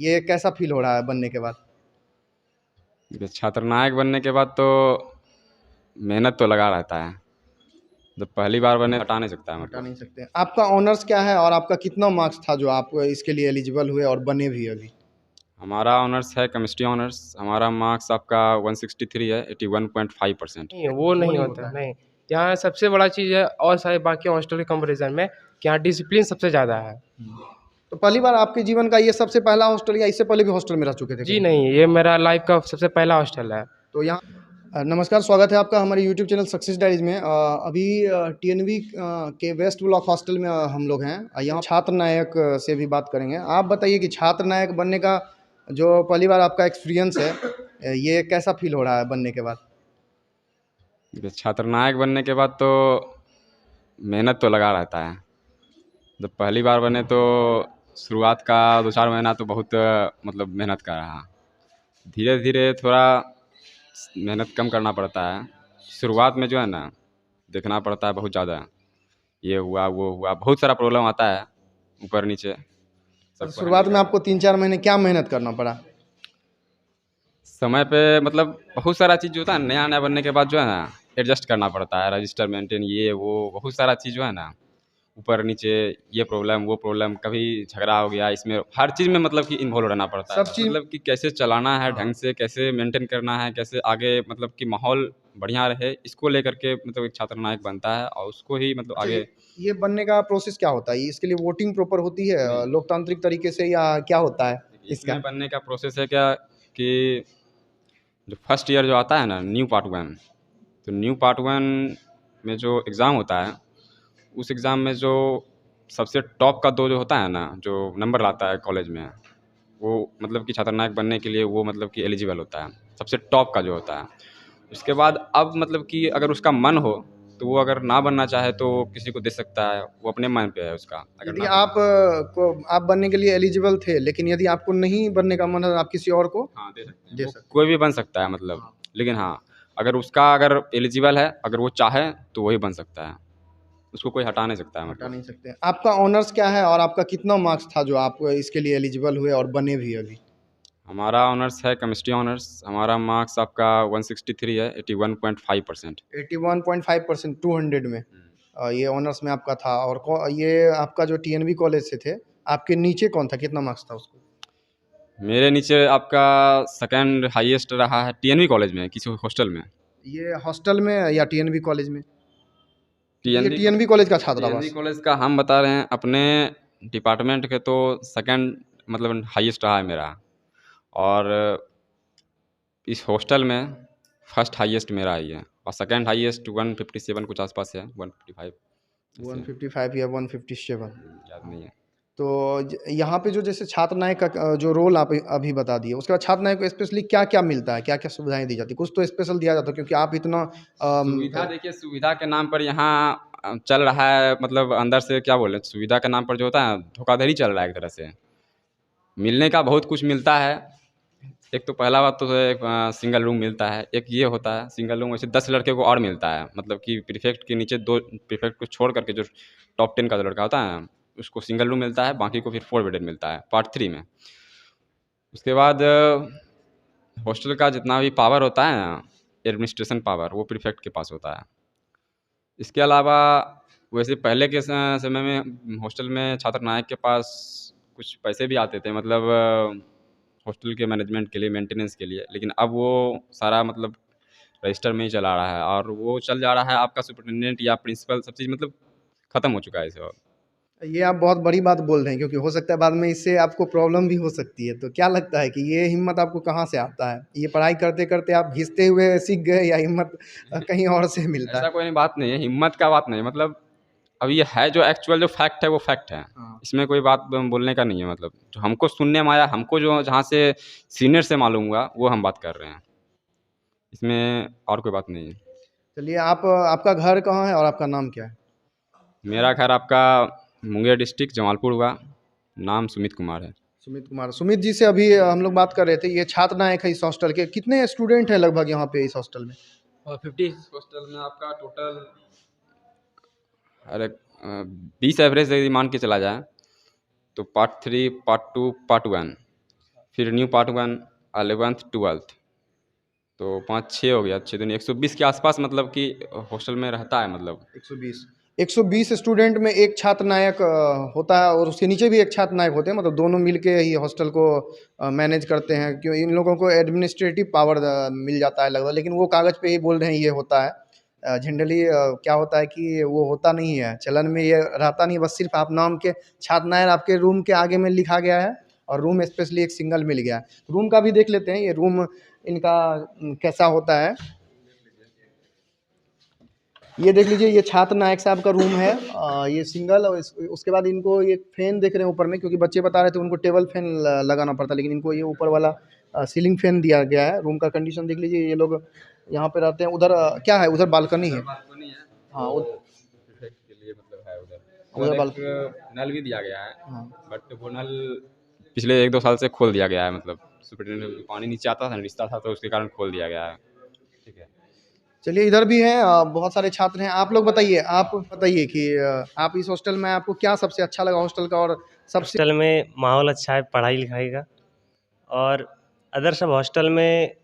ये कैसा फील हो रहा है बनने के बाद? देखिए, छात्र नायक बनने के बाद तो मेहनत तो लगा रहता है। जब पहली बार बने हटा नहीं सकता है हटा मतलब। नहीं सकते। आपका ऑनर्स क्या है और आपका कितना मार्क्स था जो आप इसके लिए एलिजिबल हुए और बने भी अभी? हमारा ऑनर्स है केमिस्ट्री ऑनर्स। हमारा मार्क्स आपका 163 है, 81.5%। नहीं, वो वो नहीं नहीं होता होता है, है। नहीं। यहाँ सबसे बड़ा चीज़ है और सारे बाकी हॉस्टल के कंपैरिज़न में कि यहाँ डिसिप्लिन सबसे ज़्यादा है। तो पहली बार आपके जीवन का ये सबसे पहला हॉस्टल या इससे पहले भी हॉस्टल में रह चुके थे जी कहीं? नहीं, ये मेरा लाइफ़ का सबसे पहला हॉस्टल है। तो यहाँ नमस्कार, स्वागत है आपका हमारे यूट्यूब चैनल सक्सेस डायरीज में। अभी टीएनवी के वेस्ट ब्लॉक हॉस्टल में हम लोग हैं। यहाँ छात्र नायक से भी बात करेंगे। आप बताइए कि छात्र नायक बनने का जो पहली बार आपका एक्सपीरियंस है, ये कैसा फील हो रहा है बनने के बाद? देखिए, छात्र नायक बनने के बाद तो मेहनत तो लगा रहता है। जब पहली बार बने तो शुरुआत का 2-4 महीना तो बहुत मतलब मेहनत का रहा। धीरे धीरे थोड़ा मेहनत कम करना पड़ता है। शुरुआत में जो है ना, देखना पड़ता है बहुत ज़्यादा। ये हुआ, वो हुआ, बहुत सारा प्रॉब्लम आता है ऊपर नीचे तो सबको हैंडल शुरुआत में करना। आपको 3-4 महीने क्या मेहनत करना पड़ा? समय पे मतलब बहुत सारा चीज़ जो होता है नया नया बनने के बाद जो है ना, एडजस्ट करना पड़ता है। रजिस्टर मेंटेन, ये वो बहुत सारा चीज़ जो है ना, ऊपर नीचे, ये प्रॉब्लम वो प्रॉब्लम, कभी झगड़ा हो गया, इसमें हर चीज़ में मतलब कि इन्वॉल्व रहना पड़ता है। सब चीज़। मतलब कि कैसे चलाना है हाँ। ढंग से, कैसे मेंटेन करना है, कैसे आगे मतलब कि माहौल बढ़िया रहे, इसको लेकर के मतलब एक छात्र नायक बनता है और उसको ही मतलब अच्छा, आगे। ये बनने का प्रोसेस क्या होता है? इसके लिए वोटिंग प्रॉपर होती है नहीं, लोकतांत्रिक तरीके से, या क्या होता है देखिए, इसका? इसमें बनने का प्रोसेस है क्या कि जो फर्स्ट ईयर जो आता है ना, न्यू पार्ट वन, तो न्यू पार्ट वन में जो एग्ज़ाम होता है, उस एग्ज़ाम में जो सबसे टॉप का दो जो होता है ना, जो नंबर लाता है कॉलेज में, वो मतलब कि छात्र नायक बनने के लिए वो मतलब कि एलिजिबल होता है, सबसे टॉप का जो होता है। उसके बाद अब मतलब कि अगर उसका मन हो तो वो अगर ना बनना चाहे तो वो किसी को दे सकता है, वो अपने मन पे है उसका, अगर यदि ना बनना आप चाहे। को आप बनने के लिए एलिजिबल थे, लेकिन यदि आपको नहीं बनने का मन है, आप किसी और को हाँ, दे सकते हैं, दे वो सकते कोई भी बन सकता है मतलब। हैं। लेकिन हाँ, अगर उसका अगर एलिजिबल है, अगर वो चाहे तो वही बन सकता है, उसको कोई हटा नहीं सकता है हटा मतलब। नहीं सकते। आपका ऑनर्स क्या है और आपका कितना मार्क्स था जो आप इसके लिए एलिजिबल हुए और बने भी अभी? हमारा ऑनर्स है केमिस्ट्री ऑनर्स। हमारा मार्क्स आपका 163 है, 81.5%। 81.5% 200 में। ये ऑनर्स में आपका था। और ये आपका जो टीएनवी कॉलेज से थे, आपके नीचे कौन था? कितना मार्क्स था उसको? मेरे नीचे आपका सेकंड हाईएस्ट रहा है टीएनवी कॉलेज में, किसी हॉस्टल में। ये हॉस्टल में या टीएनवी कॉलेज में? ये टीएनवी टीएनवी कॉलेज का टीएनवी छात्रावास? कॉलेज का हम बता रहे हैं अपने डिपार्टमेंट के, तो सेकंड मतलब हाईएस्ट रहा है मेरा। और इस हॉस्टल में फर्स्ट हाईएस्ट मेरा ही है, और सेकंड हाईएस्ट 157 कुछ आसपास है, 155 ऐसे है। 155 या 157? याद नहीं है। तो यहाँ पे जो जैसे छात्र नायक का जो रोल आप अभी बता दिए, उसके बाद छात्र नायक को स्पेशली क्या क्या मिलता है, क्या क्या सुविधाएं दी जाती है? कुछ तो स्पेशल दिया जाता है क्योंकि आप इतना सुविधा, देखिए सुविधा के नाम पर यहाँ चल रहा है, मतलब अंदर से क्या बोले, सुविधा के नाम पर जो होता है धोखाधड़ी चल रहा है एक तरह से। मिलने का बहुत कुछ मिलता है। एक तो पहला बात तो एक सिंगल रूम मिलता है, एक ये होता है सिंगल रूम। वैसे 10 लड़के को और मिलता है, मतलब कि प्रीफेक्ट के नीचे दो, प्रीफेक्ट को छोड़ करके जो टॉप 10 का जो लड़का होता है उसको सिंगल रूम मिलता है, बाकी को फिर 4 बेडेड मिलता है पार्ट 3 में। उसके बाद हॉस्टल का जितना भी पावर होता है ना, एडमिनिस्ट्रेशन पावर, वो प्रीफेक्ट के पास होता है। इसके अलावा वैसे पहले के समय में हॉस्टल में छात्र नायक के पास कुछ पैसे भी आते थे, मतलब हॉस्टल के मैनेजमेंट के लिए, मेंटेनेंस के लिए। लेकिन अब वो सारा मतलब रजिस्टर में ही चला रहा है, और वो चल जा रहा है आपका सुपरिटेंडेंट या प्रिंसिपल, सब चीज़ मतलब ख़त्म हो चुका है इसे अब। ये आप बहुत बड़ी बात बोल रहे हैं, क्योंकि हो सकता है बाद में इससे आपको प्रॉब्लम भी हो सकती है। तो क्या लगता है कि ये हिम्मत आपको कहाँ से आता है? ये पढ़ाई करते-करते आप घिसते हुए सीख गए, या हिम्मत कहीं और से मिलता ऐसा है? कोई नहीं, बात नहीं है, हिम्मत का बात नहीं है, मतलब अब ये है जो एक्चुअल जो फैक्ट है वो फैक्ट है। हाँ। इसमें कोई बात बोलने का नहीं है, मतलब जो हमको सुनने में आया, हमको जो जहाँ से सीनियर से मालूम हुआ, वो हम बात कर रहे हैं। इसमें और कोई बात नहीं है। चलिए, आप आपका घर कहाँ है और आपका नाम क्या है? मेरा घर आपका मुंगेर डिस्ट्रिक्ट जमालपुर हुआ। नाम सुमित कुमार है। सुमित कुमार। सुमित जी से अभी हम लोग बात कर रहे थे। ये छात्र नायक है इस हॉस्टल के। कितने स्टूडेंट हैं लगभग यहाँ पे इस हॉस्टल में? और 50 हॉस्टल में आपका टोटल, अरे 20 एवरेज यदि मान के चला जाए तो पार्ट 3, पार्ट 2, पार्ट 1, फिर न्यू पार्ट 1 11th 12th, तो 5-6 हो गया, 6 दूनी 120 के आसपास मतलब कि हॉस्टल में रहता है मतलब। 120 स्टूडेंट में एक छात्र नायक होता है और उसके नीचे भी एक छात्र नायक होते हैं, मतलब दोनों मिलके ही हॉस्टल को मैनेज करते हैं। क्यों इन लोगों को एडमिनिस्ट्रेटिव पावर मिल जाता है लगभग, लेकिन वो कागज़ पे ही बोल रहे हैं ये होता है। जनरली क्या होता है कि वो होता नहीं है, चलन में ये रहता नहीं, बस सिर्फ आप नाम के छात्र नायक आपके रूम के आगे में लिखा गया है और रूम स्पेशली एक सिंगल मिल गया है। रूम का भी देख लेते हैं, ये रूम इनका कैसा होता है। ये देख लीजिए, ये छात्र नायक साहब का रूम है, ये सिंगल। और उसके बाद इनको ये फैन देख रहे हैं ऊपर में, क्योंकि बच्चे बता रहे थे उनको टेबल फैन लगाना पड़ता है, लेकिन इनको ये ऊपर वाला सीलिंग फैन दिया गया है। रूम का कंडीशन देख लीजिए, ये लोग यहाँ पे रहते हैं। उधर क्या है, उधर बालकनी है। बालकनी है, हाँ के लिए मतलब है उधर। उधर एक नल भी दिया गया है, हाँ। बट वो नल पिछले 1-2 साल से खोल दिया गया है, मतलब सुपरटेंडेंट पानी नीचे आता था, रिश्ता था, तो उसके कारण खोल दिया गया है। ठीक है। चलिए, इधर भी हैं बहुत सारे छात्र हैं। आप लोग बताइए, आप बताइए कि आप इस हॉस्टल में आपको क्या सबसे अच्छा लगा हॉस्टल का, और सबसे हॉस्टल में माहौल अच्छा है पढ़ाई लिखाई का, और अदर सब हॉस्टल में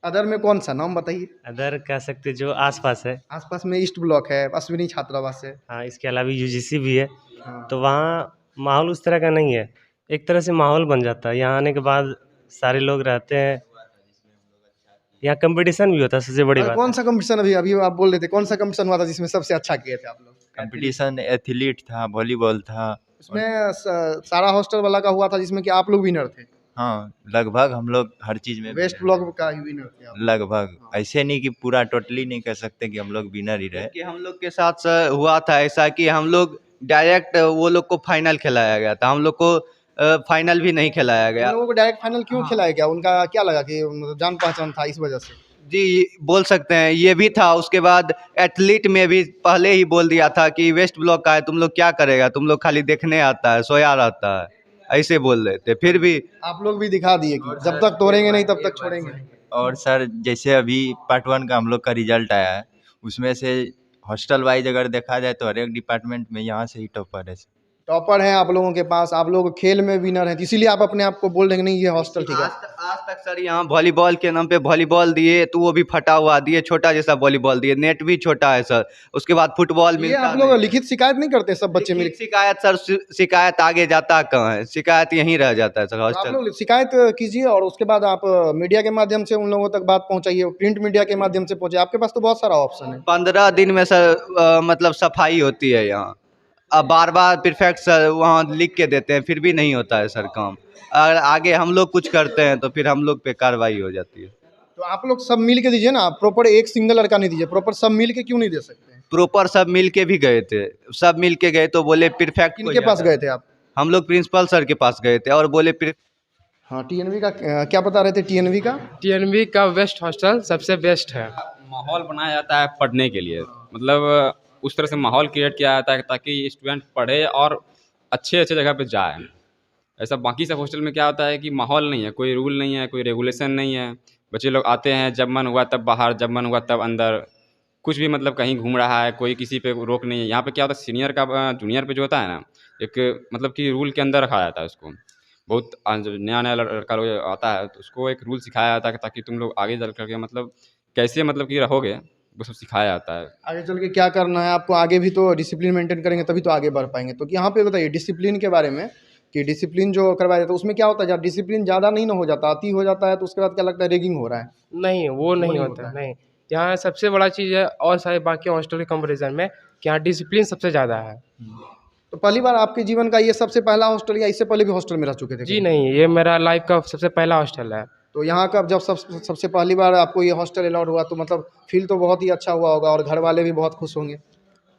अदर में कौन सा नाम बताइए। अदर कह सकते जो आसपास है। आसपास में ईस्ट ब्लॉक है, अश्विनी छात्रावास है। हाँ, इसके अलावा यूजीसी भी है। हाँ। तो वहाँ माहौल उस तरह का नहीं है, एक तरह से माहौल बन जाता है। यहाँ आने के बाद सारे लोग रहते हैं, यहाँ कंपटीशन भी होता है, सबसे बड़ी बात कौन है। सा कंपटीशन, अभी अभी आप बोल रहे थे, कौन सा कंपटीशन हुआ था जिसमें सबसे अच्छा किए थे आप लोग? कंपटीशन एथलीट था, वॉलीबॉल था। उसमें सारा हॉस्टल वाला का हुआ था जिसमें कि आप लोग विनर थे। हाँ, लगभग हम लोग हर चीज़ में वेस्ट विनर ब्लॉक का ही विनर थे आप। रहे। लगभग ऐसे नहीं कि पूरा टोटली नहीं कह सकते कि हम लोग विनर ही रहे। कि हम लोग के साथ हुआ था ऐसा कि हम लोग डायरेक्ट वो लोग को फाइनल खिलाया गया था, हम लोग को फाइनल भी नहीं खिलाया उन गया। लोगों को डायरेक्ट फाइनल क्यों खिलाया गया? उनका क्या लगा कि मतलब जान पहचान था इस वजह से? जी, बोल सकते हैं ये भी था। उसके बाद एथलीट में भी पहले ही बोल दिया था कि वेस्ट ब्लॉक का है, तुम लोग क्या करेगा, तुम लोग खाली देखने आता है, सोया रहता है, ऐसे बोल रहे थे। फिर भी आप लोग भी दिखा दिए कि जब तक तोड़ेंगे नहीं तब तक छोड़ेंगे नहीं। और सर, जैसे अभी पार्ट 1 का हम लोग का रिजल्ट आया है, उसमें से हॉस्टल वाइज अगर देखा जाए तो हर एक डिपार्टमेंट में यहाँ से ही टॉपर है। टॉपर हैं आप लोगों के पास, आप लोग खेल में विनर हैं, तो इसीलिए आप अपने आप को बोल रहे हैं कि नहीं ये हॉस्टल ठीक है। आज तक सर यहाँ वॉलीबॉल के नाम पे वॉलीबॉल दिए तो वो भी फटा हुआ दिए, छोटा जैसा वॉलीबॉल दिए, नेट भी छोटा है सर। उसके बाद फुटबॉल ये मिलता आप लोग नहीं। लिखित शिकायत नहीं करते सब बच्चे मिल? लिखित शिकायत सर, शिकायत आगे जाता कहाँ है, शिकायत यहीं रह जाता है सर तो आप हॉस्टल। लोग शिकायत कीजिए और उसके बाद आप मीडिया के माध्यम से उन लोगों तक बात पहुंचाइए, प्रिंट मीडिया के माध्यम से पहुंचाइए। आपके पास तो बहुत सारा ऑप्शन है। 15 दिन में सर मतलब सफाई होती है यहाँ। अब बार बार परफेक्ट सर वहाँ लिख के देते हैं, फिर भी नहीं होता है सर काम। अगर आगे हम लोग कुछ करते हैं तो फिर हम लोग पे कार्रवाई हो जाती है। तो आप लोग सब मिल के दीजिए ना, प्रॉपर एक सिंगल लड़का नहीं दीजिए, प्रॉपर सब मिल के क्यों नहीं दे सकते हैं? प्रॉपर सब मिल के भी गए थे, सब मिल के गए तो बोले परफेक्ट। किनके पास गए थे आप? हम लोग प्रिंसिपल सर के पास गए थे और बोले हाँ, टीएनवी का क्या बता रहे थे? टीएनवी का टीएनवी का वेस्ट हॉस्टल सबसे बेस्ट है। माहौल बनाया जाता है पढ़ने के लिए, मतलब उस तरह से माहौल क्रिएट किया जाता है ताकि स्टूडेंट पढ़े और अच्छे अच्छे जगह पे जाए। ऐसा बाकी सब हॉस्टल में क्या होता है कि माहौल नहीं है, कोई रूल नहीं है, कोई रेगुलेशन नहीं है। बच्चे लोग आते हैं, जब मन हुआ तब बाहर, जब मन हुआ तब अंदर, कुछ भी मतलब कहीं घूम रहा है, कोई किसी पे रोक नहीं है। यहाँ पे क्या होता है, सीनियर का जूनियर पे जो होता है ना, एक मतलब कि रूल के अंदर रखा जाता है उसको। बहुत नया नया लड़का लोग आता है तो उसको एक रूल सिखाया जाता है ताकि तुम लोग आगे चल करके मतलब कैसे मतलब कि रहोगे, वो सब सिखाया जाता है। आगे चल के क्या करना है आपको, आगे भी तो डिसिप्लिन मेंटेन करेंगे तभी तो आगे बढ़ पाएंगे। तो यहाँ पे बताइए डिसिप्लिन के बारे में, कि डिसिप्लिन जो करवाया जाता है उसमें क्या होता है, जब डिसिप्लिन ज़्यादा नहीं ना हो जाता, अति हो जाता है तो उसके बाद क्या लगता है रेगिंग हो रहा है? नहीं, वो नहीं होता है, नहीं। यहाँ सबसे बड़ा चीज़ है और सारे बाकी हॉस्टल के कंपैरिजन में कि यहाँ डिसिप्लिन सबसे ज़्यादा है। तो पहली बार आपके जीवन का ये सबसे पहला हॉस्टल, या इससे पहले भी हॉस्टल में रह चुके थे? जी नहीं, ये मेरा लाइफ का सबसे पहला हॉस्टल है। तो यहाँ का जब सबसे पहली बार आपको ये हॉस्टल अलॉट हुआ तो मतलब फील तो बहुत ही अच्छा हुआ होगा, और घर वाले भी बहुत खुश होंगे।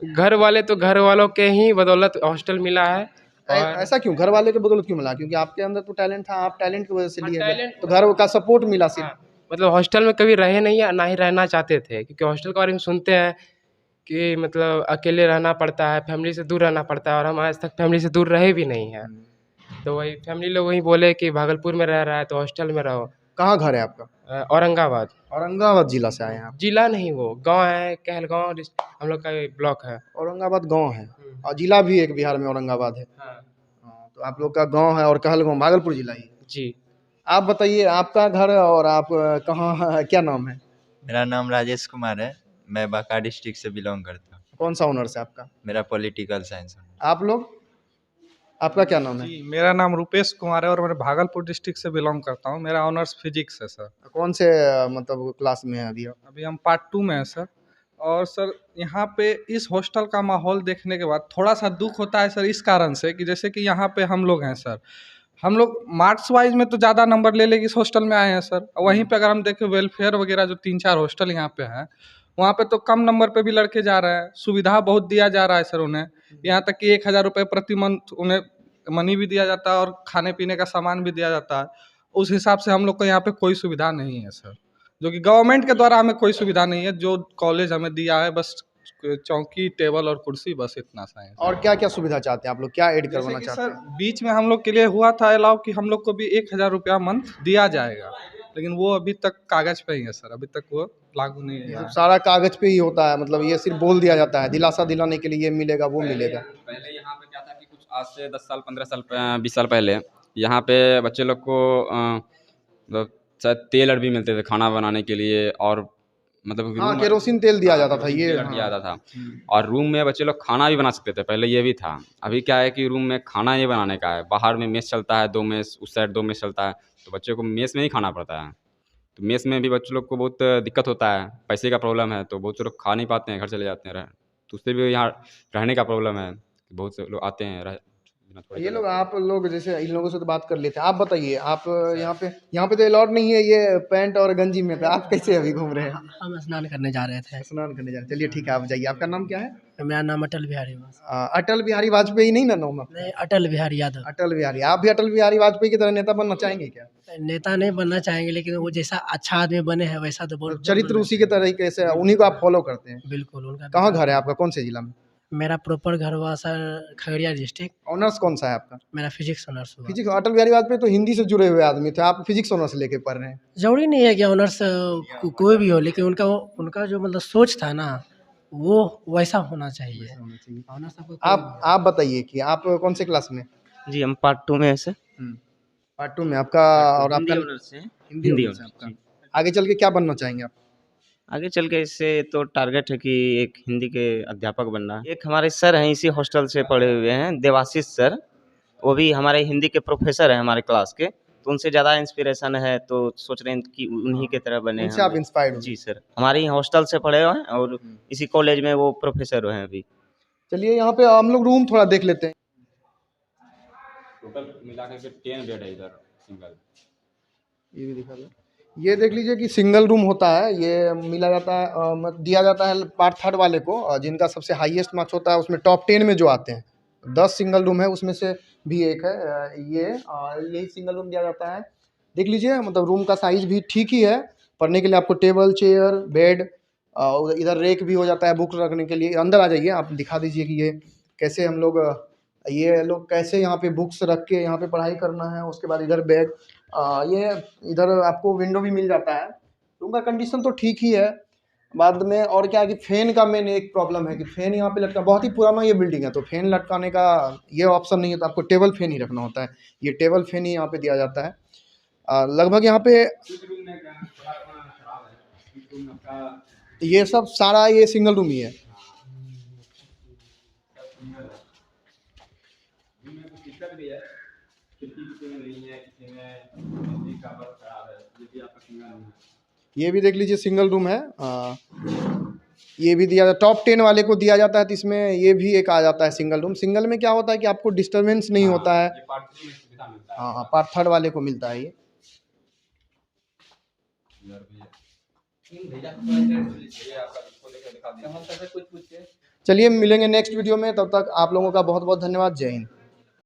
घर वाले तो घर वालों के ही बदौलत हॉस्टल मिला है। और ऐसा क्यों, घर वाले के बदौलत क्यों मिला? क्योंकि आपके अंदर तो टैलेंट था, आप टैलेंट की वजह से हाँ, लिए talent गए, तो घर का सपोर्ट मिला सिर्फ। हाँ, मतलब हॉस्टल में कभी रहे नहीं या ना ही रहना चाहते थे, क्योंकि हॉस्टल के बारे में सुनते हैं कि मतलब अकेले रहना पड़ता है, फैमिली से दूर रहना पड़ता है, और हम आज तक फैमिली से दूर रहे भी नहीं हैं। तो वही फैमिली लोग वही बोले कि भागलपुर में रह रहा है तो हॉस्टल में रहो। कहाँ घर है आपका? औरंगाबाद। औरंगाबाद जिला से आए हैं आप? जिला नहीं, वो गांव है, कहलगांव हम लोग का ब्लॉक है। औरंगाबाद गांव है, और जिला भी एक बिहार में औरंगाबाद है। हाँ हाँ, तो आप लोग का गांव है और कहलगांव भागलपुर जिला ही है। जी। आप बताइए आपका घर और आप कहाँ, क्या नाम है? मेरा नाम राजेश कुमार है। मैं बांका डिस्ट्रिक्ट से बिलोंग करता हूँ। कौन सा ऑनर्स है आपका? मेरा पॉलिटिकल साइंस है। आप लोग, आपका क्या नाम है? जी, मेरा नाम रूपेश कुमार है और मैं भागलपुर डिस्ट्रिक्ट से बिलोंग करता हूँ। मेरा ऑनर्स फिजिक्स है सर। कौन से मतलब क्लास में है अभी आप? अभी हम पार्ट 2 में हैं सर। और सर यहाँ पे इस हॉस्टल का माहौल देखने के बाद थोड़ा सा दुख होता है सर, इस कारण से कि जैसे कि यहाँ पे हम लोग हैं सर, हम लोग मार्क्स वाइज में तो ज़्यादा नंबर ले लेके इस हॉस्टल में आए हैं सर। वहीं पे अगर हम देखें वेलफेयर वगैरह जो 3-4 हॉस्टल यहाँ पे हैं, वहाँ पे तो कम नंबर पे भी लड़के जा रहे हैं। सुविधा बहुत दिया जा रहा है सर उन्हें, यहाँ तक कि 1000 रुपये प्रति मंथ उन्हें मनी भी दिया जाता है और खाने पीने का सामान भी दिया जाता है। उस हिसाब से हम लोग को यहाँ पे कोई सुविधा नहीं है सर, जो कि गवर्नमेंट के द्वारा हमें कोई सुविधा नहीं है। जो कॉलेज हमें दिया है बस चौकी, टेबल और कुर्सी, बस इतना सा है। और क्या क्या सुविधा चाहते हैं आप लोग, क्या ऐड जैसे करवाना कि चाहते सर हैं? बीच में हम लोग के लिए हुआ था अलाउ कि हम लोग को भी 1000 रुपया मंथ दिया जाएगा, लेकिन वो अभी तक कागज पे ही है सर, अभी तक वो लागू नहीं ये है। सब सारा कागज पे ही होता है, मतलब ये सिर्फ बोल दिया जाता है, दिलासा दिलाने के लिए ये मिलेगा वो मिलेगा। पहले यहाँ पे क्या था कि कुछ आज से 10 साल 15 साल 20 साल पहले यहाँ पे बच्चे लोग को मतलब शायद तेल और भी मिलते थे खाना बनाने के लिए, और मतलब हाँ, रूम केरोसिन तेल दिया जाता था ये। तेल दिया हाँ। जाता था, और रूम में बच्चे लोग खाना भी बना सकते थे, पहले ये भी था। अभी क्या है कि रूम में खाना ये बनाने का है, बाहर में मेस चलता है, 2 मेस, उस साइड 2 मेस चलता है, तो बच्चे को मेस में ही खाना पड़ता है। तो मेस में भी बच्चे लोग को बहुत दिक्कत होता है, पैसे का प्रॉब्लम है, तो बहुत से लोग खा नहीं पाते हैं, घर चले जाते हैं तो उससे भी यहाँ रहने का प्रॉब्लम है, बहुत से लोग आते हैं ये लोग, आप लोग जैसे इन लोगों से तो बात कर लेते हैं, आप बताइए आप यहाँ पे तो अलाउड नहीं है ये पैंट और गंजी में, तो आप कैसे अभी घूम रहे हैं? हम स्नान करने जा रहे थे। स्नान करने जा रहे हैं। चलिए ठीक है, आप जाइए। आपका नाम क्या है? मेरा नाम अटल बिहारी अटल बिहारी वाजपेयी नहीं ना नाम आपका? नहीं, अटल बिहारी यादव। अटल बिहारी, आप भी अटल बिहारी वाजपेयी की तरह नेता बनना चाहेंगे क्या? नेता नहीं बनना चाहेंगे, लेकिन वो जैसा अच्छा आदमी बने हैं वैसा तो बहुत चरित्र उसी के तरीके से, उन्हीं को आप फॉलो करते हैं? बिल्कुल उनका। कहाँ घर है आपका, कौन से जिला में? मेरा प्रॉपर घर हुआ सर खगड़िया डिस्ट्रिक्ट। ऑनर्स कौन सा है आपका? मेरा फिजिक्स ऑनर्स हुआ। फिजिक्स। अटल बिहारी वाजपेयी तो हिंदी से जुड़े हुए आदमी थे, आप फिजिक्स ऑनर्स लेके पढ़ रहे हैं? जरूरी नहीं है कि ऑनर्स कोई भी हो, लेकिन उनका जो मतलब सोच था ना, वो वैसा होना चाहिए। ऑनर्स आप बताइए कि आप कौन से क्लास में? जी हम पार्ट 2 में है सर। पार्ट 2 में आपका, और आपका हिंदी हिंदी ऑनर्स है ऑनर्स, आपका। आगे चल के क्या बनना चाहेंगे आप? आगे चल के इससे तो टारगेट है कि एक हिंदी के अध्यापक बनना है। एक हमारे सर हैं इसी हॉस्टल से पढ़े हुए हैं, देवाशीष सर, वो भी हमारे हिंदी के प्रोफेसर हैं हमारे क्लास के, तो उनसे ज़्यादा इंस्पिरेशन है, तो सोच रहे हैं कि उन्हीं की तरह बने उनसे आप इंस्पायर्ड हो? जी सर, हमारे ही हॉस्टल से पढ़े हुए हैं और इसी कॉलेज में वो प्रोफेसर हैं अभी। चलिए यहाँ पे हम लोग रूम थोड़ा देख लेते हैं। टोटल मिला के 10 बेड है इधर सिंगल। ये भी दिखा दो। ये देख लीजिए कि सिंगल रूम होता है, ये मिला जाता है, दिया जाता है पार्ट 3 वाले को, जिनका सबसे हाईएस्ट मार्क्स होता है उसमें टॉप 10 में जो आते हैं। 10 सिंगल रूम है, उसमें से भी एक है ये, यही सिंगल रूम दिया जाता है। देख लीजिए, मतलब रूम का साइज़ भी ठीक ही है। पढ़ने के लिए आपको टेबल, चेयर, बेड, इधर रेक भी हो जाता है बुक रखने के लिए। अंदर आ जाइए, आप दिखा दीजिए कि ये कैसे हम लोग, ये लोग कैसे यहाँ पे बुक्स रख के यहाँ पे पढ़ाई करना है। उसके बाद इधर बैग, ये इधर आपको विंडो भी मिल जाता है। रूम का कंडीशन तो ठीक ही है। बाद में और क्या है कि फ़ैन का मेन एक प्रॉब्लम है कि फ़ैन यहाँ पे लटका, बहुत ही पुराना ये बिल्डिंग है, तो फ़ैन लटकाने का ये ऑप्शन नहीं है, तो आपको टेबल फ़ैन ही रखना होता है। ये टेबल फ़ैन ही यहाँ पे दिया जाता है। लगभग यहाँ पे ये सब सारा ये सिंगल रूम ही है। ये भी देख लीजिए सिंगल रूम है। ये भी दिया, टॉप 10 वाले को दिया जाता है, तो इसमें ये भी एक आ जाता है सिंगल रूम। सिंगल में क्या होता है कि आपको डिस्टर्बेंस नहीं होता है। हाँ, पार्ट 3 वाले को मिलता है ये। चलिए मिलेंगे नेक्स्ट वीडियो में, तब तक आप लोगों का बहुत बहुत धन्यवाद। जय हिंद।